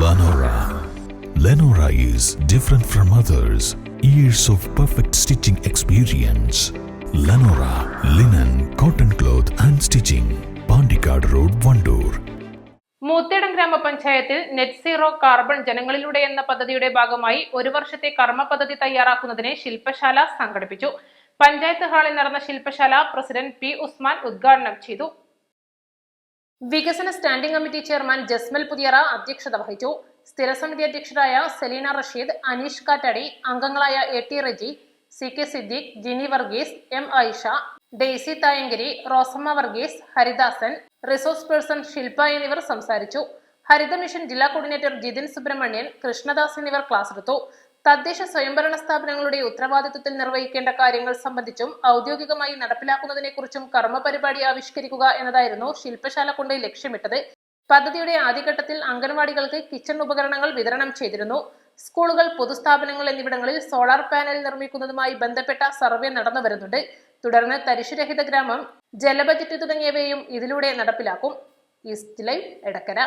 Lenora. Lenora is different from others. Years of perfect stitching experience. Lenora linen, cotton cloth and stitching. Pandikad Road, Vandoor. Moothedam ഗ്രാമപഞ്ചായത്തിൽ net zero carbon ജനങ്ങളിലൂടെ എന്ന പദ്ധതിയുടെ ഭാഗമായി ഒരു വർഷത്തെ കർമ്മ പദ്ധതി തയ്യാറാക്കുന്നതിന് ശില്പശാല സംഘടിപ്പിച്ചു. പഞ്ചായത്ത് ഹാളിൽ നടന്ന ശില്പശാല പ്രസിഡന്റ് പി ഉസ്മാൻ ഉദ്ഘാടനം ചെയ്തു. വികസന standing committee chairman Jasmal Puthiyara അധ്യക്ഷത വഹിച്ചു. സ്ഥിരസമിതി അധ്യക്ഷരായ സെലീന റഷീദ്, അനീഷ് കാറ്റാടി, അംഗങ്ങളായ AT Reji, CK Siddique, Jini Varghese, M Ayisha, Daisy Thayankari, Rosamma Varghese, Haridasan, resource person Shilpa എന്നിവർ സംസാരിച്ചു. ഹരിത മിഷൻ ജില്ലാ കോർഡിനേറ്റർ ജിതിൻ സുബ്രഹ്മണ്യൻ, കൃഷ്ണദാസ് എന്നിവർ ക്ലാസ് എടുത്തു. തദ്ദേശ സ്വയംഭരണ സ്ഥാപനങ്ങളുടെ ഉത്തരവാദിത്വത്തിൽ നിർവഹിക്കേണ്ട കാര്യങ്ങൾ സംബന്ധിച്ചും ഔദ്യോഗികമായി നടപ്പിലാക്കുന്നതിനെക്കുറിച്ചും കർമ്മ പരിപാടി ആവിഷ്കരിക്കുക എന്നതായിരുന്നു ശില്പശാല കൊണ്ട് ലക്ഷ്യമിട്ടത്. പദ്ധതിയുടെ ആദ്യഘട്ടത്തിൽ അംഗൻവാടികൾക്ക് കിച്ചൺ ഉപകരണങ്ങൾ വിതരണം ചെയ്തിരുന്നു. സ്കൂളുകൾ, പൊതുസ്ഥാപനങ്ങൾ എന്നിവിടങ്ങളിൽ സോളാർ പാനൽ നിർമ്മിക്കുന്നതുമായി ബന്ധപ്പെട്ട സർവേ നടന്നു വരുന്നുണ്ട്. തുടർന്ന് തരിശുരഹിത ഗ്രാമം, ജലബജറ്റ് തുടങ്ങിയവയും ഇതിലൂടെ നടപ്പിലാക്കും. East live, Edakkara.